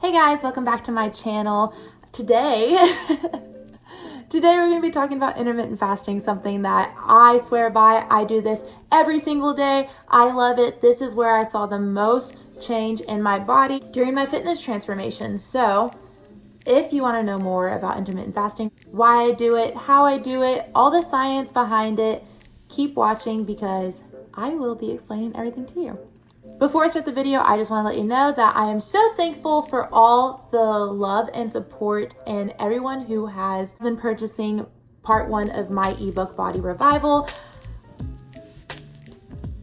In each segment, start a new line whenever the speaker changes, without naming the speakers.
Hey guys, welcome back to my channel. Today we're going to be talking about intermittent fasting, something that I swear by. I do this every single day. I love it. This is where I saw the most change in my body during my fitness transformation. So if you want to know more about intermittent fasting, why I do it, how I do it, all the science behind it, keep watching because I will be explaining everything to you. Before I start the video, I just want to let you know that I am so thankful for all the love and support and everyone who has been purchasing part 1 of my ebook, Body Revival.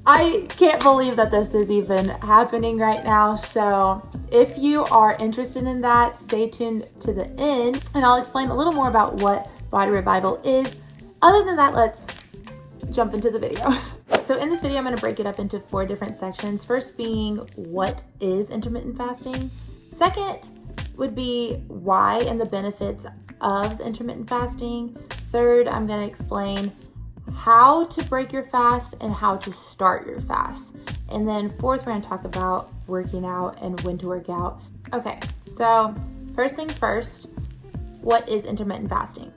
I can't believe that this is even happening right now. So if you are interested in that, stay tuned to the end and I'll explain a little more about what Body Revival is. Other than that, let's jump into the video. So in this video, I'm going to break it up into 4 different sections. First being, what is intermittent fasting? Second would be why and the benefits of intermittent fasting. Third, I'm going to explain how to break your fast and how to start your fast. And then fourth, we're going to talk about working out and when to work out. Okay, so first thing first, what is intermittent fasting?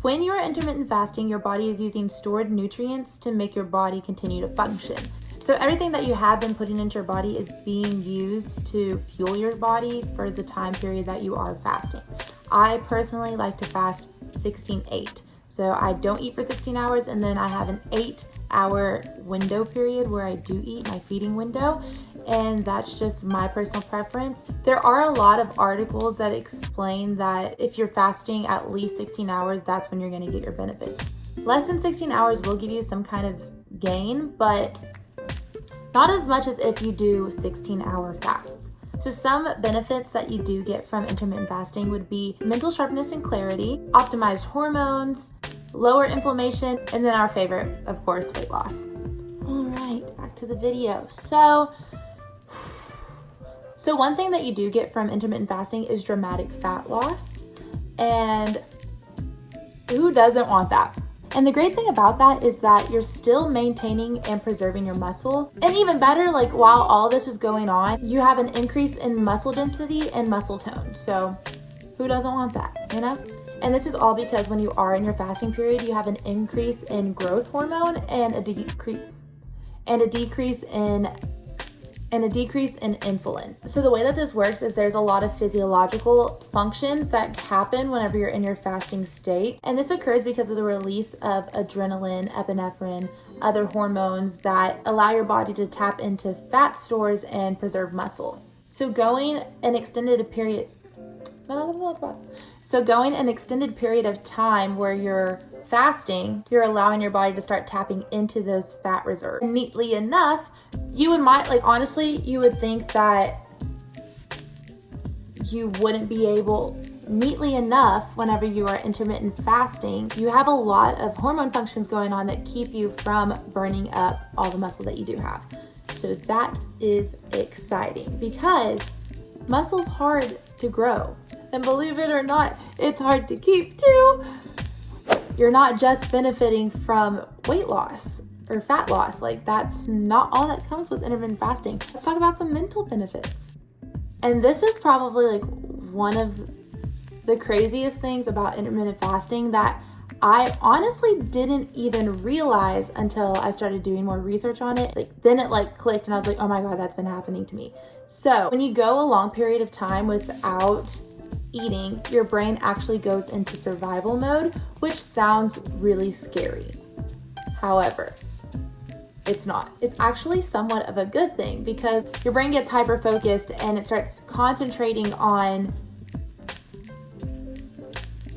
When you are intermittent fasting, your body is using stored nutrients to make your body continue to function. So everything that you have been putting into your body is being used to fuel your body for the time period that you are fasting. I personally like to fast 16-8. So I don't eat for 16 hours and then I have an 8-hour window period where I do eat, my feeding window, and that's just my personal preference. There are a lot of articles that explain that if you're fasting at least 16 hours, that's when you're gonna get your benefits. Less than 16 hours will give you some kind of gain, but not as much as if you do 16-hour fasts. So some benefits that you do get from intermittent fasting would be mental sharpness and clarity, optimized hormones, lower inflammation, and then our favorite, of course, weight loss. All right, back to the video. So one thing that you do get from intermittent fasting is dramatic fat loss, and who doesn't want that? And the great thing about that is that you're still maintaining and preserving your muscle. And even better, like while all this is going on, you have an increase in muscle density and muscle tone. So who doesn't want that, you know? And this is all because when you are in your fasting period, you have an increase in growth hormone and a decrease in insulin. So the way that this works is there's a lot of physiological functions that happen whenever you're in your fasting state. And this occurs because of the release of adrenaline, epinephrine, other hormones that allow your body to tap into fat stores and preserve muscle. So going an extended period of time where you're fasting, you're allowing your body to start tapping into those fat reserves. Neatly enough, you would think that you wouldn't be able, neatly enough, whenever you are intermittent fasting, you have a lot of hormone functions going on that keep you from burning up all the muscle that you do have. So that is exciting because muscle's hard to grow. And believe it or not, it's hard to keep too. You're not just benefiting from weight loss or fat loss. Like, that's not all that comes with intermittent fasting. Let's talk about some mental benefits. And this is probably like one of the craziest things about intermittent fasting that I honestly didn't even realize until I started doing more research on it. Then it clicked and I was like, oh my God, that's been happening to me. So when you go a long period of time without eating, your brain actually goes into survival mode, which sounds really scary. However, it's not. It's actually somewhat of a good thing because your brain gets hyper-focused and it starts concentrating on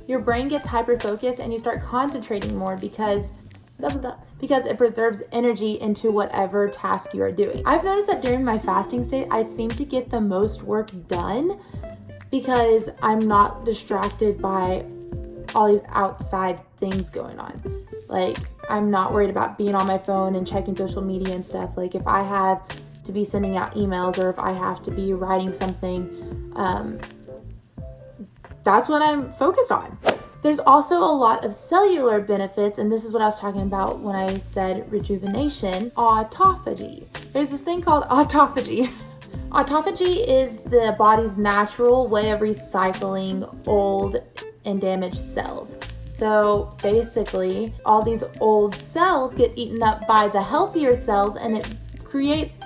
and you start concentrating more because it preserves energy into whatever task you are doing. I've noticed that during my fasting state, I seem to get the most work done because I'm not distracted by all these outside things going on. Like, I'm not worried about being on my phone and checking social media and stuff. Like, if I have to be sending out emails or if I have to be writing something, that's what I'm focused on. There's also a lot of cellular benefits, and this is what I was talking about when I said rejuvenation, autophagy. There's this thing called autophagy, Autophagy is the body's natural way of recycling old and damaged cells. So basically, all these old cells get eaten up by the healthier cells, and it creates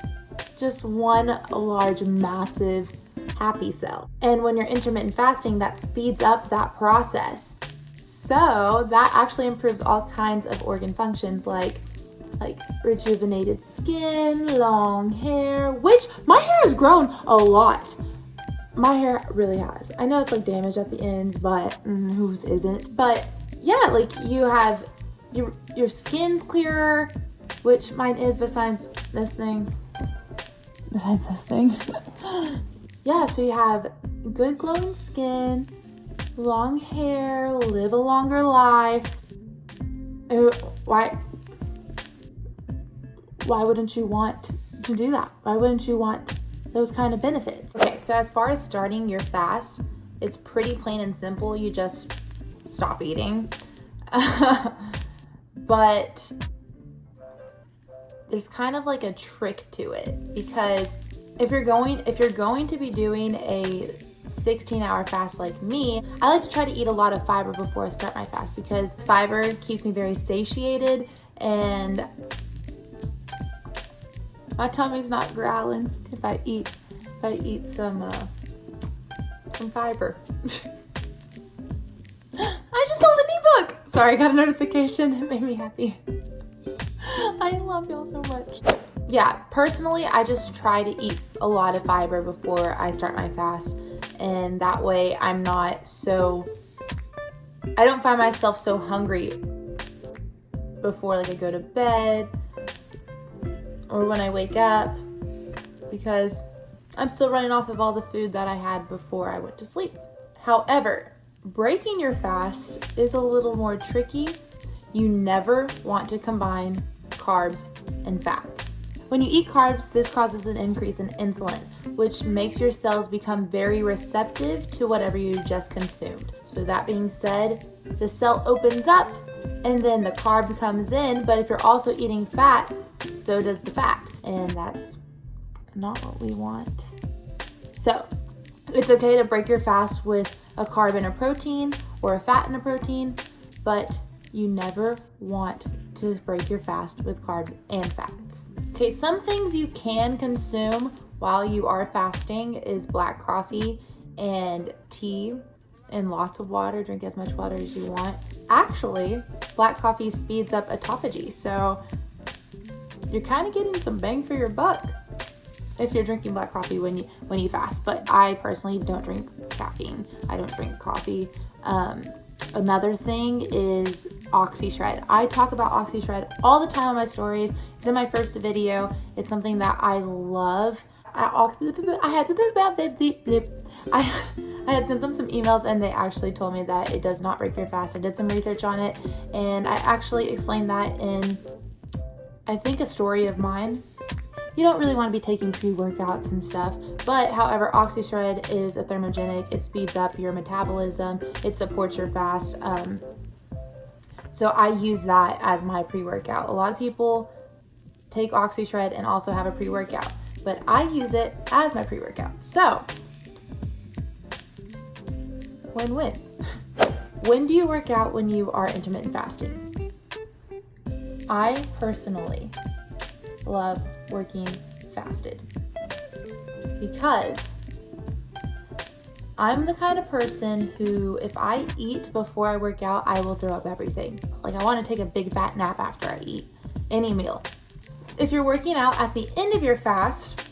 just one large, massive, happy cell. And when you're intermittent fasting, that speeds up that process. So that actually improves all kinds of organ functions like rejuvenated skin, long hair, which my hair has grown a lot. My hair really has. I know it's like damaged at the ends, but whose isn't? But yeah, like you have your skin's clearer, which mine is besides this thing. Yeah, so you have good glowing skin, long hair, live a longer life. Why wouldn't you want to do that? Why wouldn't you want those kind of benefits? Okay, so as far as starting your fast, it's pretty plain and simple. You just stop eating. But there's kind of like a trick to it, because if you're going to be doing a 16-hour fast like me, I like to try to eat a lot of fiber before I start my fast, because fiber keeps me very satiated and my tummy's not growling if I eat some fiber. I just sold an ebook. Sorry, I got a notification. It made me happy. I love y'all so much. Yeah, personally, I just try to eat a lot of fiber before I start my fast, and that way I don't find myself so hungry before like I go to bed or when I wake up, because I'm still running off of all the food that I had before I went to sleep. However, breaking your fast is a little more tricky. You never want to combine carbs and fats. When you eat carbs, this causes an increase in insulin, which makes your cells become very receptive to whatever you just consumed. So that being said, the cell opens up and then the carb comes in, but if you're also eating fats, so does the fat, and that's not what we want. So it's okay to break your fast with a carb and a protein or a fat and a protein, but you never want to break your fast with carbs and fats. Okay, some things you can consume while you are fasting is black coffee and tea and lots of water. Drink as much water as you want. Actually, black coffee speeds up autophagy, so you're kind of getting some bang for your buck if you're drinking black coffee when you fast. But I personally don't drink caffeine. I don't drink coffee. Another thing is OxyShred. I talk about OxyShred all the time on my stories. It's in my first video. It's something that I love. I had sent them some emails and they actually told me that it does not break your fast. I did some research on it and I actually explained that in, I think, a story of mine. You don't really want to be taking pre-workouts and stuff, but however, OxyShred is a thermogenic. It speeds up your metabolism. It supports your fast. So I use that as my pre-workout. A lot of people take OxyShred and also have a pre-workout, but I use it as my pre-workout. So, win-win. When do you work out when you are intermittent fasting? I personally love working fasted because I'm the kind of person who, if I eat before I work out, I will throw up everything. Like, I want to take a big fat nap after I eat any meal. If you're working out at the end of your fast,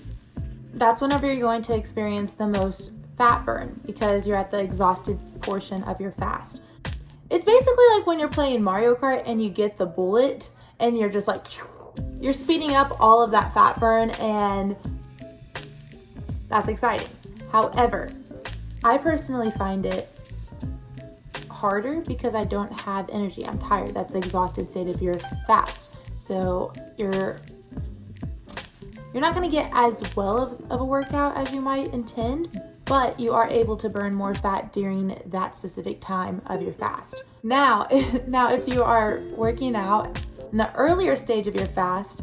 that's whenever you're going to experience the most fat burn because you're at the exhausted portion of your fast. It's basically like when you're playing Mario Kart and you get the bullet and you're just like, you're speeding up all of that fat burn, and that's exciting. However, I personally find it harder because I don't have energy. I'm tired. That's the exhausted state of your fast. So you're not going to get as well of a workout as you might intend, but you are able to burn more fat during that specific time of your fast. Now, if you are working out in the earlier stage of your fast,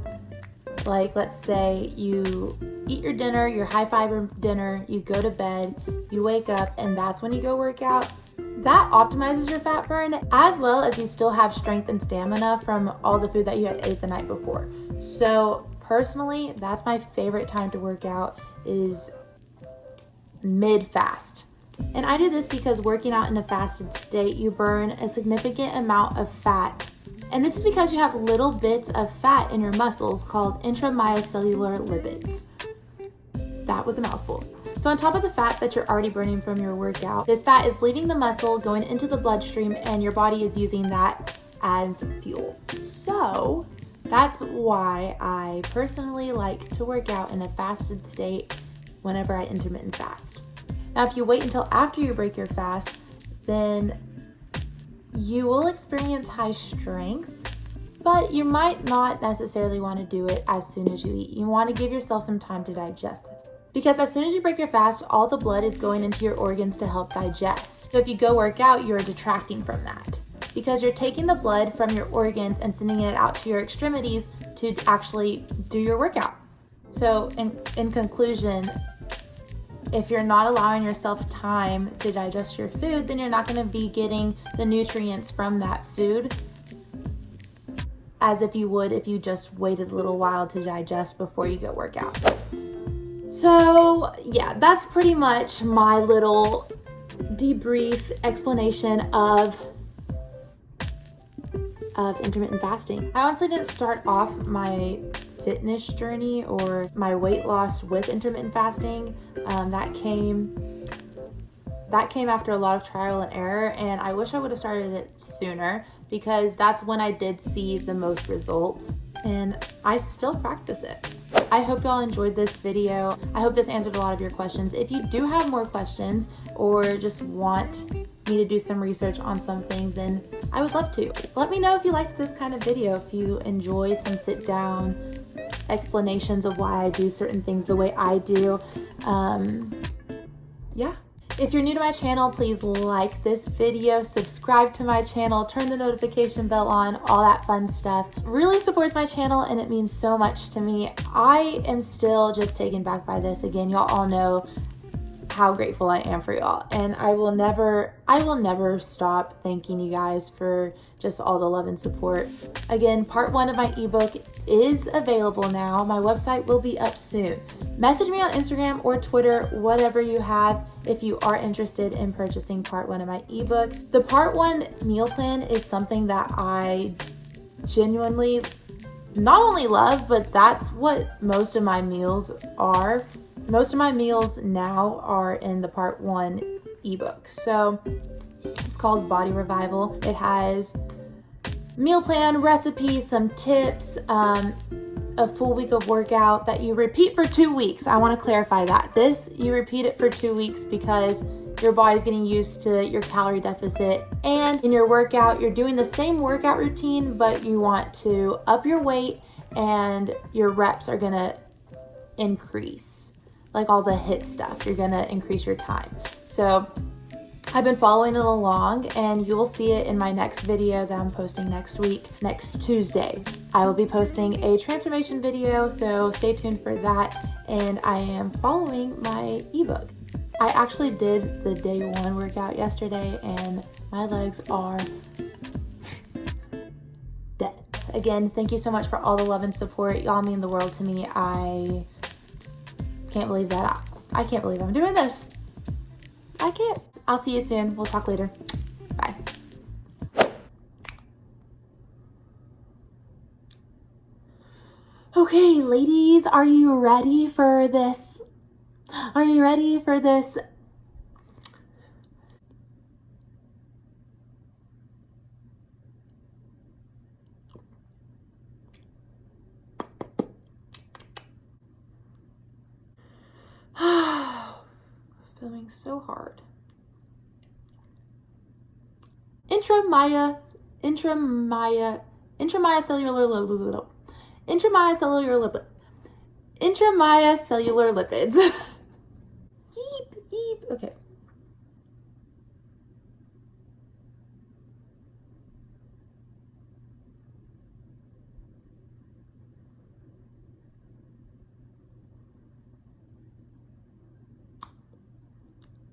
Like, let's say you eat your dinner, your high fiber dinner, you go to bed, you wake up, and that's when you go work out. That optimizes your fat burn, as well as you still have strength and stamina from all the food that you had ate the night before. So personally, that's my favorite time to work out, is mid-fast. And I do this because working out in a fasted state, you burn a significant amount of fat. And this is because you have little bits of fat in your muscles called intracellular lipids. That was a mouthful. So on top of the fat that you're already burning from your workout, this fat is leaving the muscle, going into the bloodstream, and your body is using that as fuel. So that's why I personally like to work out in a fasted state whenever I intermittent fast. Now, if you wait until after you break your fast, then you will experience high strength, but you might not necessarily want to do it as soon as you eat. You want to give yourself some time to digest it. Because as soon as you break your fast, all the blood is going into your organs to help digest. So if you go work out, you're detracting from that, because you're taking the blood from your organs and sending it out to your extremities to actually do your workout. So in conclusion, if you're not allowing yourself time to digest your food, then you're not going to be getting the nutrients from that food as if you would if you just waited a little while to digest before you go work out. So yeah, that's pretty much my little debrief explanation of intermittent fasting. I honestly didn't start off my fitness journey or my weight loss with intermittent fasting. That came after a lot of trial and error, and I wish I would have started it sooner, because that's when I did see the most results, and I still practice it. I hope y'all enjoyed this video. I hope this answered a lot of your questions. If you do have more questions or just want me to do some research on something, then I would love to. Let me know if you like this kind of video, if you enjoy some sit down explanations of why I do certain things the way I do. Yeah. If you're new to my channel, please like this video, subscribe to my channel, turn the notification bell on, all that fun stuff. It really supports my channel and it means so much to me. I am still just taken back by this. Again, y'all all know how grateful I am for y'all, and I will never stop thanking you guys for just all the love and support. Again, part 1 of my ebook is available now. My website will be up soon. Message me on Instagram or Twitter, whatever you have, if you are interested in purchasing part 1 of my ebook. The part 1 meal plan is something that I genuinely not only love, but that's what most of my meals are. Most of my meals now are in the part 1 ebook. So it's called Body Revival. It has meal plan, recipes, some tips, a full week of workout that you repeat for 2 weeks. I want to clarify that. You repeat it for 2 weeks because your body's getting used to your calorie deficit, and in your workout, you're doing the same workout routine, but you want to up your weight and your reps are gonna increase. Like all the HIIT stuff, you're gonna increase your time. So I've been following it along, and you will see it in my next video that I'm posting next week, next Tuesday. I will be posting a transformation video, so stay tuned for that. And I am following my ebook. I actually did the day 1 workout yesterday, and my legs are dead. Again, thank you so much for all the love and support. Y'all mean the world to me. I can't believe that. I can't believe I'm doing this. I can't. I'll see you soon. We'll talk later. Bye. Okay, ladies, are you ready for this? Are you ready for this? Filming so hard. Intracellular lipids.